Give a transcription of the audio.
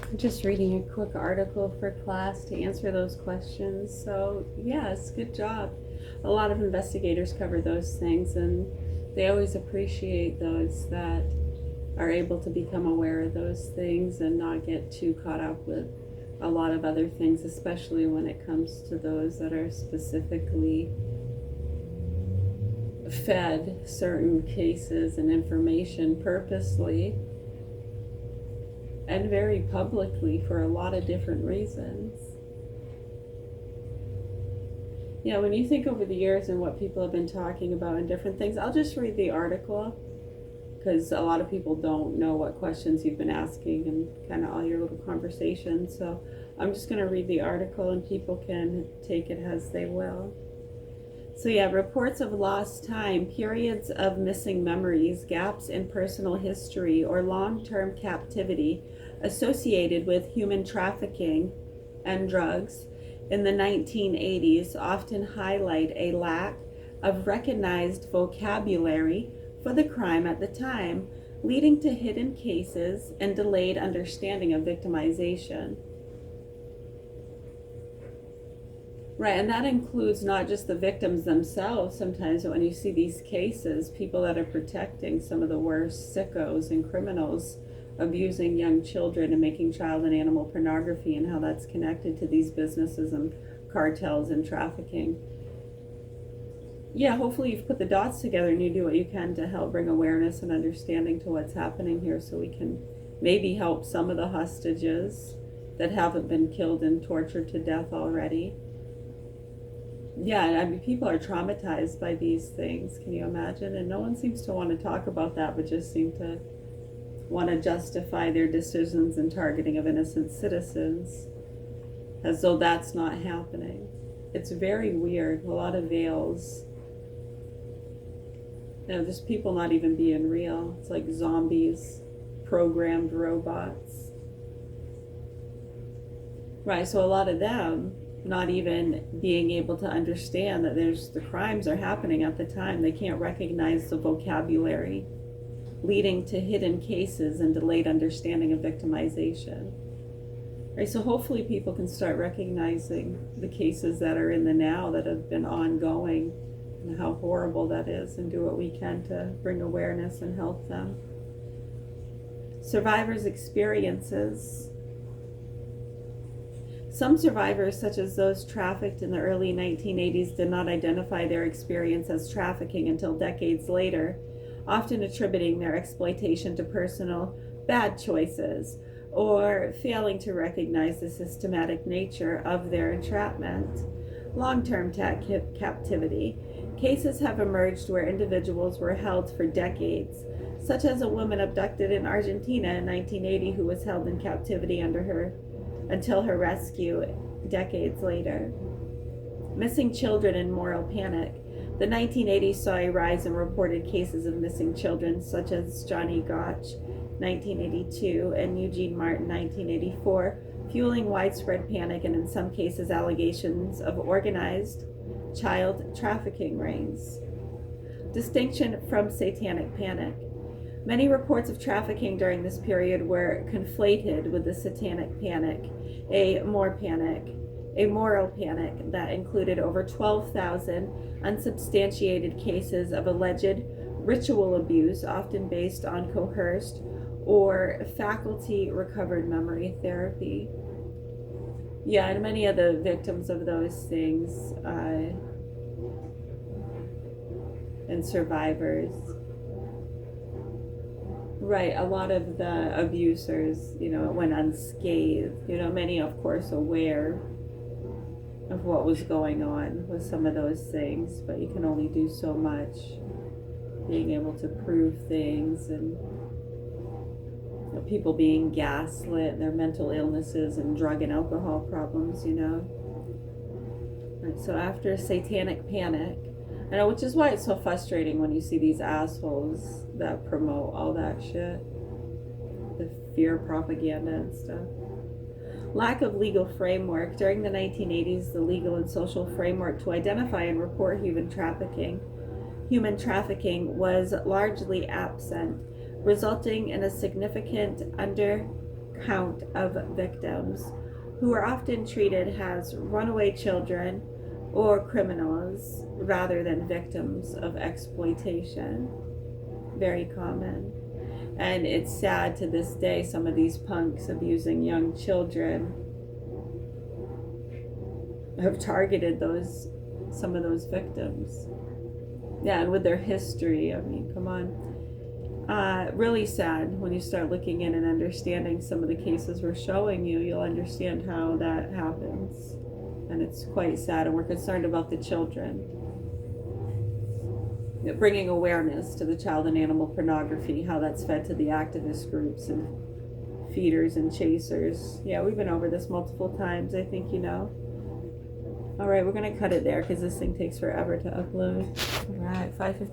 I'm just reading a quick article for class to answer those questions. So, yes, good job. A lot of investigators cover those things, and they always appreciate those that are able to become aware of those things and not get too caught up with a lot of other things, especially when it comes to those that are specifically fed certain cases and information purposely and very publicly for a lot of different reasons. Yeah, when you think over the years and what people have been talking about and different things, I'll just read the article because a lot of people don't know what questions you've been asking and kind of all your little conversations. So I'm just going to read the article and people can take it as they will. So yeah, reports of lost time, periods of missing memories, gaps in personal history, or long-term captivity associated with human trafficking and drugs in the 1980s often highlight a lack of recognized vocabulary for the crime at the time, leading to hidden cases and delayed understanding of victimization. Right, and that includes not just the victims themselves. Sometimes when you see these cases, people that are protecting some of the worst sickos and criminals abusing young children and making child and animal pornography, and how that's connected to these businesses and cartels and trafficking. Yeah, hopefully you've put the dots together and you do what you can to help bring awareness and understanding to what's happening here, so we can maybe help some of the hostages that haven't been killed and tortured to death already. Yeah, I mean, people are traumatized by these things. Can you imagine? And no one seems to want to talk about that, but just seem to want to justify their decisions and targeting of innocent citizens as though that's not happening. It's very weird. A lot of veils. You know, just people not even being real. It's like zombies, programmed robots. Right, so a lot of them not even being able to understand that the crimes are happening at the time. They can't recognize the vocabulary, leading to hidden cases and delayed understanding of victimization. Right, so hopefully people can start recognizing the cases that are in the now that have been ongoing and how horrible that is, and do what we can to bring awareness and help them. Survivors' experiences. Some survivors, such as those trafficked in the early 1980s, did not identify their experience as trafficking until decades later, often attributing their exploitation to personal bad choices or failing to recognize the systematic nature of their entrapment. Long-term captivity. Cases have emerged where individuals were held for decades, such as a woman abducted in Argentina in 1980 who was held in captivity until her rescue decades later. Missing children and moral panic. The 1980s saw a rise in reported cases of missing children, such as Johnny Gotch, 1982, and Eugene Martin, 1984, fueling widespread panic and in some cases allegations of organized child trafficking rings. Distinction from satanic panic. Many reports of trafficking during this period were conflated with the satanic panic, a moral panic that included over 12,000 unsubstantiated cases of alleged ritual abuse, often based on coerced or faculty recovered memory therapy. Yeah, and many of the victims of those things and survivors. Right, a lot of the abusers, went unscathed. Many, of course, aware of what was going on with some of those things, but you can only do so much. Being able to prove things, and people being gaslit, their mental illnesses and drug and alcohol problems, Right, so after satanic panic, which is why it's so frustrating when you see these assholes that promote all that shit, the fear propaganda and stuff. Lack of legal framework. During the 1980s, the legal and social framework to identify and report human trafficking was largely absent, resulting in a significant count of victims who are often treated as runaway children or criminals rather than victims of exploitation. Very common. And it's sad to this day, some of these punks abusing young children have targeted some of those victims. Yeah, and with their history, I mean, come on. Really sad when you start looking in and understanding some of the cases we're showing you. You'll understand how that happens. And it's quite sad, and we're concerned about the children. Bringing awareness to the child and animal pornography, how that's fed to the activist groups and feeders and chasers. Yeah, we've been over this multiple times, I think you know. All right, we're going to cut it there because this thing takes forever to upload. All right, 5:50.